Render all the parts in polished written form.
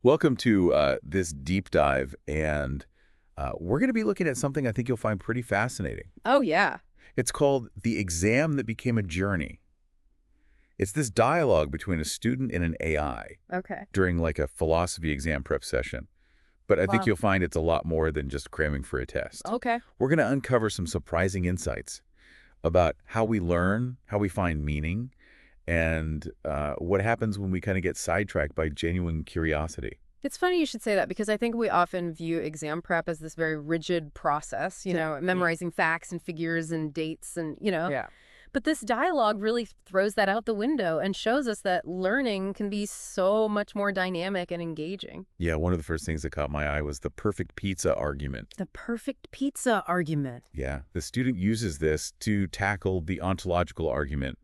Welcome to this deep dive, and we're going to be looking at something I think you'll find pretty fascinating. Oh, yeah. It's called The Exam That Became a Journey. It's this dialogue between a student and an AI Okay. during like a philosophy exam prep session. But I think Wow. you'll find it's a lot more than just cramming for a test. Okay. We're going to uncover some surprising insights about how we learn, how we find meaning, and what happens when we kind of get sidetracked by genuine curiosity. It's funny you should say that because I think we often view exam prep as this very rigid process, memorizing facts and figures and dates and. Yeah. But this dialogue really throws that out the window and shows us that learning can be so much more dynamic and engaging. Yeah, one of the first things that caught my eye was the perfect pizza argument. The perfect pizza argument. Yeah, the student uses this to tackle the ontological argument,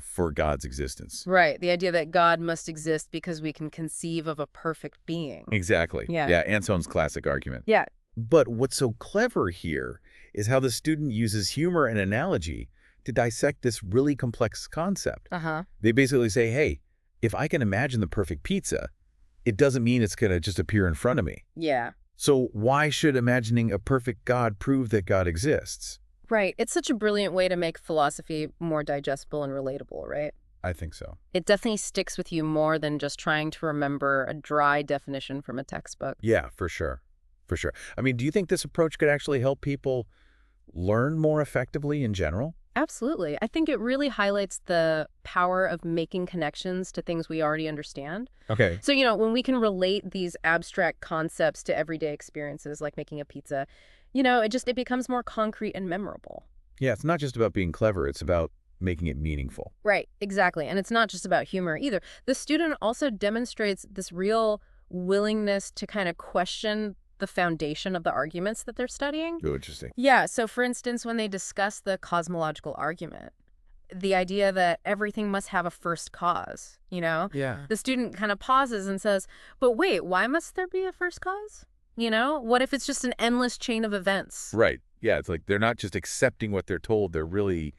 for God's existence. Right. The idea that God must exist because we can conceive of a perfect being. Exactly. Yeah. Yeah, Anson's classic argument. Yeah. But what's so clever here is how the student uses humor and analogy to dissect this really complex concept. Uh-huh. They basically say, hey, if I can imagine the perfect pizza, it doesn't mean it's going to just appear in front of me. Yeah. So why should imagining a perfect God prove that God exists? Right. It's such a brilliant way to make philosophy more digestible and relatable, right? I think so. It definitely sticks with you more than just trying to remember a dry definition from a textbook. Yeah, for sure. For sure. I mean, do you think this approach could actually help people learn more effectively in general? Absolutely. I think it really highlights the power of making connections to things we already understand. Okay. So, when we can relate these abstract concepts to everyday experiences like making a pizza, it becomes more concrete and memorable. Yeah, it's not just about being clever. It's about making it meaningful. Right, exactly. And it's not just about humor either. The student also demonstrates this real willingness to kind of question the foundation of the arguments that they're studying. Oh, interesting. Yeah, so for instance, when they discuss the cosmological argument, the idea that everything must have a first cause, Yeah. the student kind of pauses and says, but wait, why must there be a first cause? What if it's just an endless chain of events? Right. Yeah, it's like they're not just accepting what they're told. They're really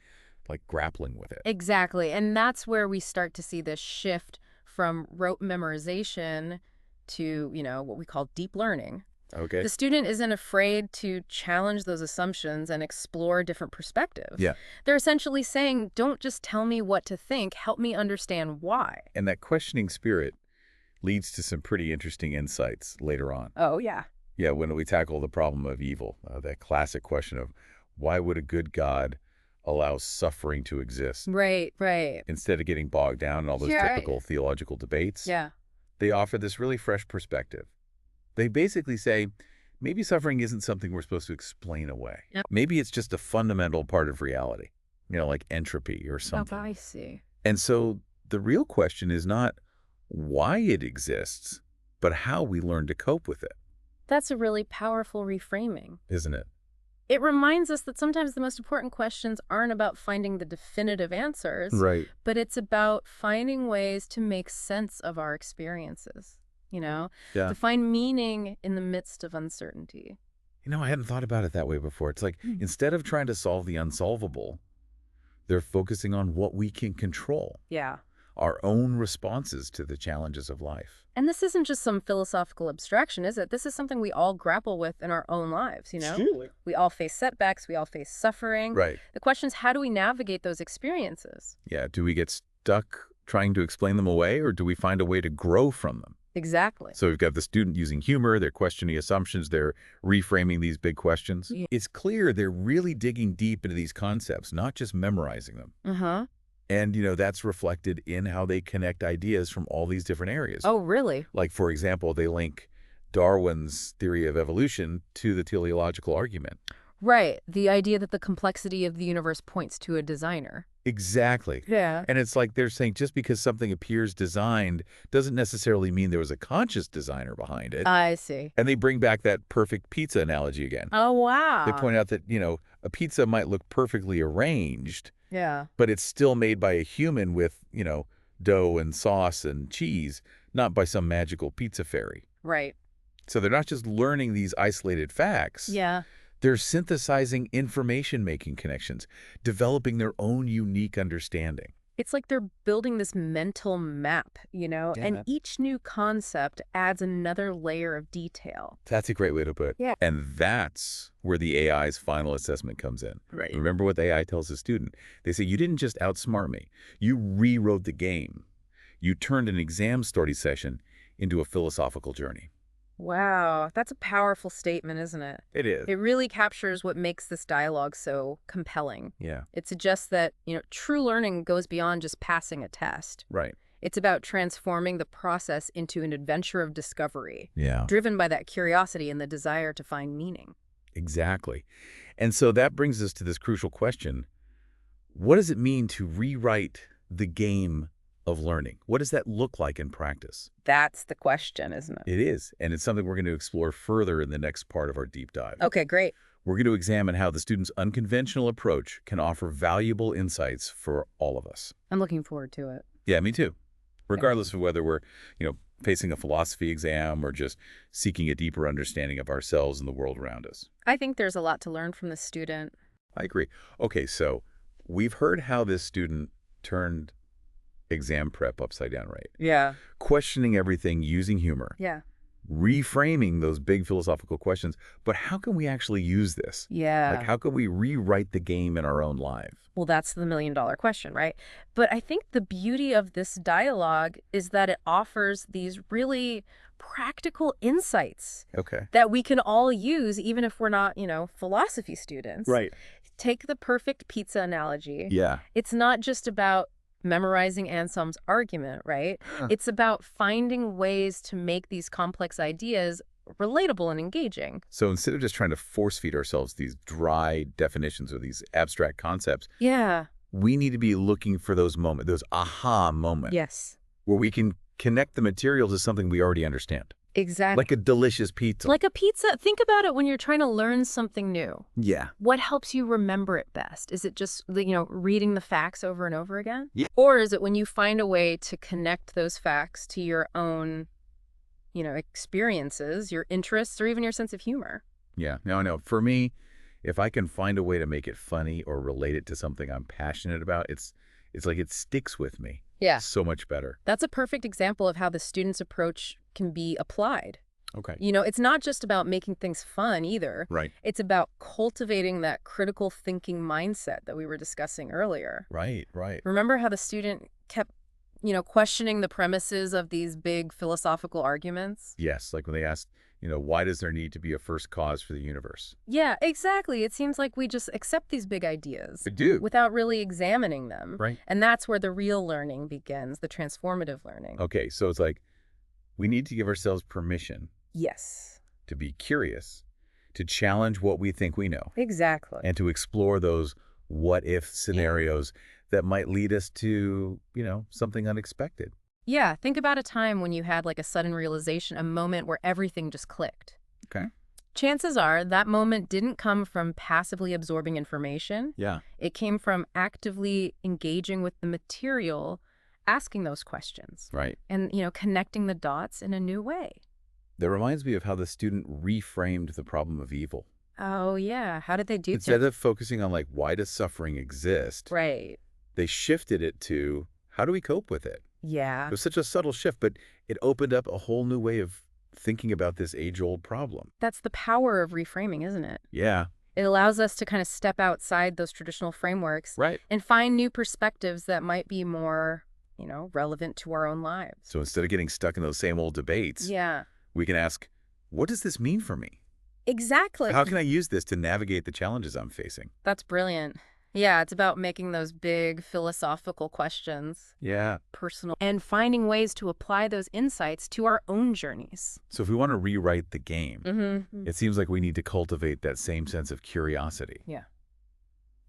like grappling with it. Exactly. And that's where we start to see this shift from rote memorization to, what we call deep learning. Okay. The student isn't afraid to challenge those assumptions and explore different perspectives. Yeah. They're essentially saying, don't just tell me what to think, help me understand why. And that questioning spirit leads to some pretty interesting insights later on. Oh, yeah. Yeah, when we tackle the problem of evil, that classic question of why would a good God allow suffering to exist? Right, right. Instead of getting bogged down in all those Yeah, typical theological debates, Yeah. they offer this really fresh perspective. They basically say, maybe suffering isn't something we're supposed to explain away. Yep. Maybe it's just a fundamental part of reality, like entropy or something. Oh, I see. And so the real question is not why it exists, but how we learn to cope with it, That's a really powerful reframing. isn't it? It reminds us that sometimes the most important questions aren't about finding the definitive answers, Right. but it's about finding ways to make sense of our experiences, Yeah. to find meaning in the midst of uncertainty. I hadn't thought about it that way before. It's like instead of trying to solve the unsolvable, they're focusing on what we can control, Yeah. our own responses to the challenges of life. And this isn't just some philosophical abstraction, is it? This is something we all grapple with in our own lives, We all face setbacks, we all face suffering. Right. The question is, how do we navigate those experiences? Yeah. Do we get stuck trying to explain them away, or do we find a way to grow from them? Exactly. So we've got the student using humor, they're questioning assumptions, they're reframing these big questions. Yeah. It's clear they're really digging deep into these concepts, not just memorizing them. Uh-huh. And, that's reflected in how they connect ideas from all these different areas. Oh, really? Like, for example, they link Darwin's theory of evolution to the teleological argument. Right. The idea that the complexity of the universe points to a designer. Exactly. Yeah. And it's like they're saying just because something appears designed doesn't necessarily mean there was a conscious designer behind it. I see. And they bring back that perfect pizza analogy again. Oh, wow. They point out that, a pizza might look perfectly arranged, Yeah. but it's still made by a human with, dough and sauce and cheese, not by some magical pizza fairy. Right. So they're not just learning these isolated facts. Yeah. They're synthesizing information-making connections, developing their own unique understanding. It's like they're building this mental map, and Yeah. each new concept adds another layer of detail. That's a great way to put it. Yeah. And that's where the AI's final assessment comes in. Right. Remember what the AI tells the student. They say, you didn't just outsmart me. You rewrote the game. You turned an exam study session into a philosophical journey. Wow, that's a powerful statement, isn't it? It is. It really captures what makes this dialogue so compelling. Yeah. It suggests that, true learning goes beyond just passing a test. Right. It's about transforming the process into an adventure of discovery, Yeah. driven by that curiosity and the desire to find meaning. Exactly. And so that brings us to this crucial question. What does it mean to rewrite the game of learning? What does that look like in practice? That's the question, isn't it? It is, and it's something we're going to explore further in the next part of our deep dive. Okay, great. We're going to examine how the student's unconventional approach can offer valuable insights for all of us. I'm looking forward to it. Yeah, me too. Regardless of whether we're, facing a philosophy exam or just seeking a deeper understanding of ourselves and the world around us. I think there's a lot to learn from the student. I agree. Okay, so we've heard how this student turned exam prep upside down, right? Yeah. Questioning everything using humor. Yeah. Reframing those big philosophical questions. But how can we actually use this? Yeah. Like, how can we rewrite the game in our own life? Well, that's the million-dollar question, right? But I think the beauty of this dialogue is that it offers these really practical insights Okay. that we can all use, even if we're not, philosophy students. Right. Take the perfect pizza analogy. Yeah. It's not just about memorizing Anselm's argument, right? Huh. It's about finding ways to make these complex ideas relatable and engaging. So instead of just trying to force feed ourselves these dry definitions or these abstract concepts, Yeah. we need to be looking for those moments, those aha moments, Yes. where we can connect the material to something we already understand. Exactly. Like a delicious pizza. Like a pizza. Think about it when you're trying to learn something new. Yeah. What helps you remember it best? Is it just, reading the facts over and over again? Yeah. Or is it when you find a way to connect those facts to your own, experiences, your interests, or even your sense of humor? Yeah. No, I know. For me, if I can find a way to make it funny or relate it to something I'm passionate about, it's like it sticks with me. Yeah. So much better. That's a perfect example of how the student's approach can be applied. Okay. It's not just about making things fun either. Right. It's about cultivating that critical thinking mindset that we were discussing earlier. Right. Right. Remember how the student kept, questioning the premises of these big philosophical arguments? Yes. Like when they asked, why does there need to be a first cause for the universe? Yeah, exactly. It seems like we just accept these big ideas I do. without really examining them. Right. And that's where the real learning begins, the transformative learning. Okay. So it's like we need to give ourselves permission Yes. to be curious, to challenge what we think we know, Exactly. and to explore those what-if scenarios that might lead us to, something unexpected. Yeah, think about a time when you had like a sudden realization, a moment where everything just clicked. Okay. Chances are that moment didn't come from passively absorbing information. Yeah. It came from actively engaging with the material, asking those questions, Right. and, connecting the dots in a new way. That reminds me of how the student reframed the problem of evil. Oh, yeah. How did they do Instead that? of focusing on, like, why does suffering exist, Right. they shifted it to, how do we cope with it? Yeah. It was such a subtle shift, but it opened up a whole new way of thinking about this age-old problem. That's the power of reframing, isn't it? Yeah. It allows us to kind of step outside those traditional frameworks Right. and find new perspectives that might be more, relevant to our own lives. So instead of getting stuck in those same old debates, Yeah. we can ask, what does this mean for me? Exactly. How can I use this to navigate the challenges I'm facing? That's brilliant. Yeah, it's about making those big philosophical questions Yeah. personal and finding ways to apply those insights to our own journeys. So if we want to rewrite the game, Mm-hmm. it seems like we need to cultivate that same sense of curiosity. Yeah.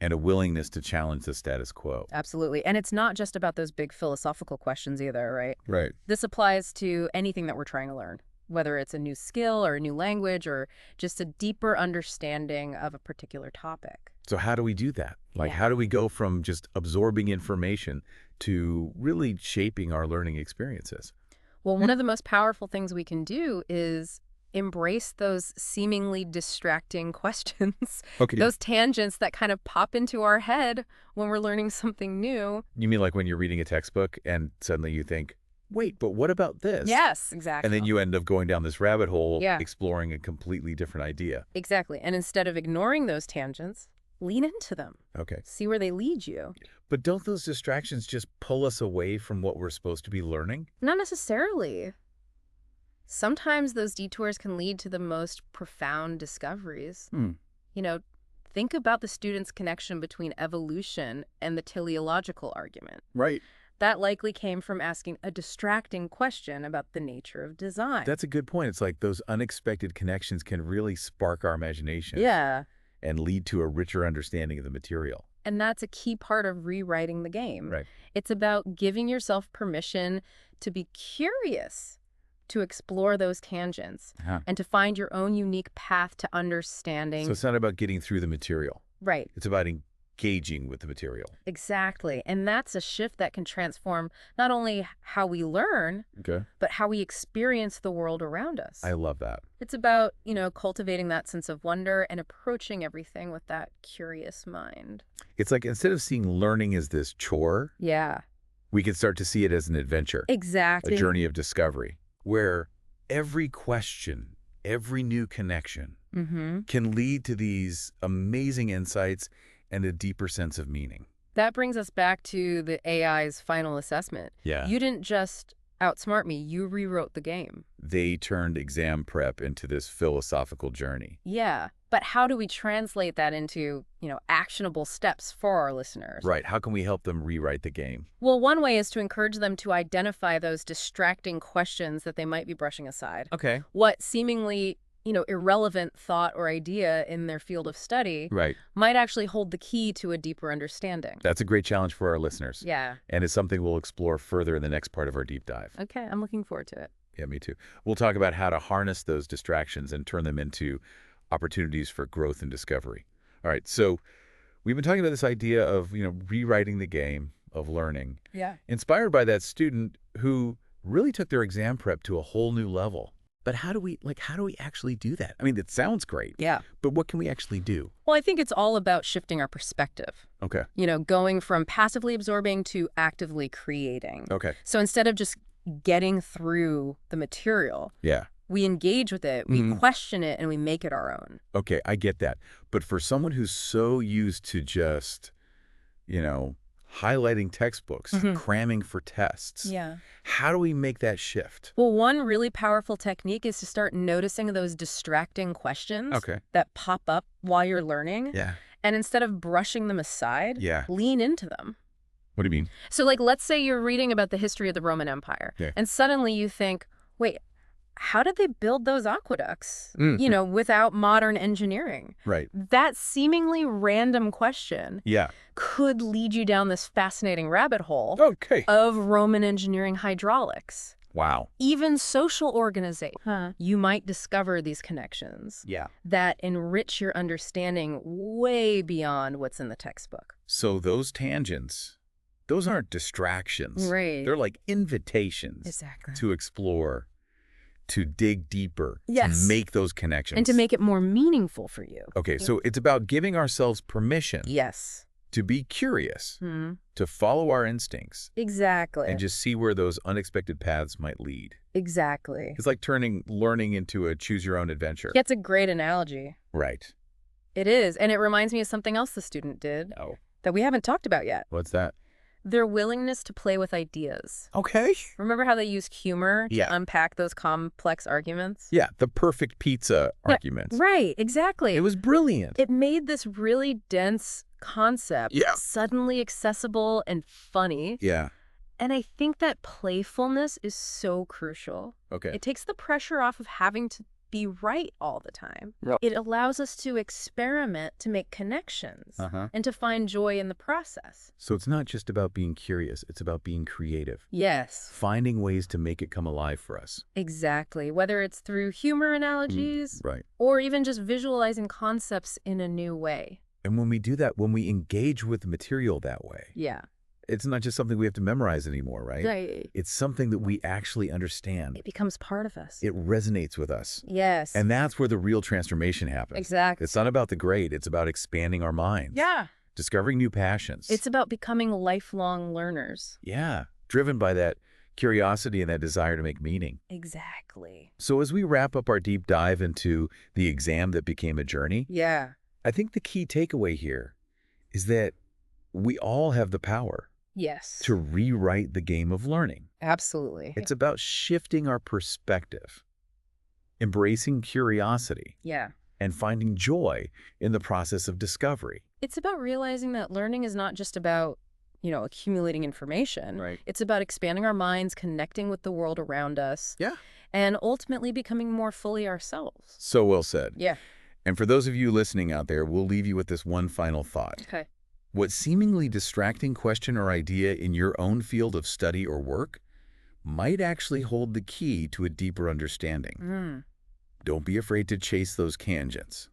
And a willingness to challenge the status quo. Absolutely. And it's not just about those big philosophical questions either, right? Right. This applies to anything that we're trying to learn, whether it's a new skill or a new language or just a deeper understanding of a particular topic. So how do we do that? Like, Yeah. how do we go from just absorbing information to really shaping our learning experiences? Well, one of the most powerful things we can do is embrace those seemingly distracting questions, Okay. those tangents that kind of pop into our head when we're learning something new. You mean like when you're reading a textbook and suddenly you think, wait, but what about this? Yes, And then exactly. you end up going down this rabbit hole, Yeah, exploring a completely different idea. exactly. And instead of ignoring those tangents, lean into them. Okay. See where they lead you. But don't those distractions just pull us away from what we're supposed to be learning? Not necessarily. Sometimes those detours can lead to the most profound discoveries. Hmm. You know, think about the student's connection between evolution and the teleological argument. Right. That likely came from asking a distracting question about the nature of design. That's a good point. It's like those unexpected connections can really spark our imagination. Yeah. And lead to a richer understanding of the material. And that's a key part of rewriting the game. Right. It's about giving yourself permission to be curious, to explore those tangents, and to find your own unique path to understanding. So it's not about getting through the material. Right. It's about engaging with the material. Exactly. And that's a shift that can transform not only how we learn, Okay. but how we experience the world around us. I love that. It's about, cultivating that sense of wonder and approaching everything with that curious mind. It's like instead of seeing learning as this chore, Yeah. we can start to see it as an adventure, Exactly. a journey of discovery, where every question, every new connection can lead to these amazing insights and a deeper sense of meaning. That brings us back to the AI's final assessment. Yeah. You didn't just outsmart me, you rewrote the game. They turned exam prep into this philosophical journey. Yeah. But how do we translate that into, actionable steps for our listeners? Right. How can we help them rewrite the game? Well, one way is to encourage them to identify those distracting questions that they might be brushing aside. Okay. What seemingly, irrelevant thought or idea in their field of study Right. might actually hold the key to a deeper understanding. That's a great challenge for our listeners. Yeah. And it's something we'll explore further in the next part of our deep dive. Okay, I'm looking forward to it. Yeah, me too. We'll talk about how to harness those distractions and turn them into opportunities for growth and discovery. All right, so we've been talking about this idea of, rewriting the game of learning, Yeah. inspired by that student who really took their exam prep to a whole new level. But how do we actually do that? I mean, it sounds great. Yeah. But what can we actually do? Well, I think it's all about shifting our perspective. Okay. Going from passively absorbing to actively creating. Okay. So instead of just getting through the material, Yeah. we engage with it, we question it, and we make it our own. Okay, I get that. But for someone who's so used to just, highlighting textbooks, cramming for tests, Yeah. how do we make that shift? Well, one really powerful technique is to start noticing those distracting questions Okay. that pop up while you're learning. Yeah. And instead of brushing them aside, Yeah. lean into them. What do you mean? So, let's say you're reading about the history of the Roman Empire, Yeah. and suddenly you think, wait, how did they build those aqueducts, without modern engineering? Right. That seemingly random question Yeah. could lead you down this fascinating rabbit hole Okay. of Roman engineering hydraulics. Wow. Even social organization, you might discover these connections Yeah. that enrich your understanding way beyond what's in the textbook. So those tangents, those aren't distractions. Right. They're like invitations Exactly. to explore, to dig deeper, Yes. to make those connections. And to make it more meaningful for you. Okay, so it's about giving ourselves permission Yes. to be curious, Hmm. to follow our instincts, Exactly. and just see where those unexpected paths might lead. Exactly. It's like turning learning into a choose-your-own-adventure. That's a great analogy. Right. It is. And it reminds me of something else the student did Oh. that we haven't talked about yet. What's that? Their willingness to play with ideas. Okay. Remember how they used humor to Yeah. unpack those complex arguments? Yeah, the perfect pizza argument. Right, exactly. It was brilliant. It made this really dense concept Yeah. suddenly accessible and funny. Yeah. And I think that playfulness is so crucial. Okay. It takes the pressure off of having to be right all the time. Yep. It allows us to experiment, to make connections, and to find joy in the process. So it's not just about being curious, it's about being creative. Yes, Finding ways to make it come alive for us. exactly. Whether it's through humor analogies Right. or even just visualizing concepts in a new way. And when we do that, when we engage with the material that way, Yeah. it's not just something we have to memorize anymore, right? Right. It's something that we actually understand. It becomes part of us. It resonates with us. Yes. And that's where the real transformation happens. Exactly. It's not about the grade. It's about expanding our minds. Yeah. Discovering new passions. It's about becoming lifelong learners. Yeah. Driven by that curiosity and that desire to make meaning. Exactly. So as we wrap up our deep dive into the exam that became a journey, Yeah. I think the key takeaway here is that we all have the power Yes. to rewrite the game of learning. Absolutely. It's about shifting our perspective, embracing curiosity, Yeah. and finding joy in the process of discovery. It's about realizing that learning is not just about, accumulating information. Right. It's about expanding our minds, connecting with the world around us, Yeah. and ultimately becoming more fully ourselves. So well said. Yeah. And for those of you listening out there, we'll leave you with this one final thought. Okay. What seemingly distracting question or idea in your own field of study or work might actually hold the key to a deeper understanding. Don't be afraid to chase those tangents.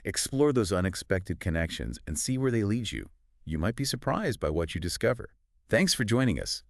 Explore those unexpected connections and see where they lead you. You might be surprised by what you discover. Thanks for joining us.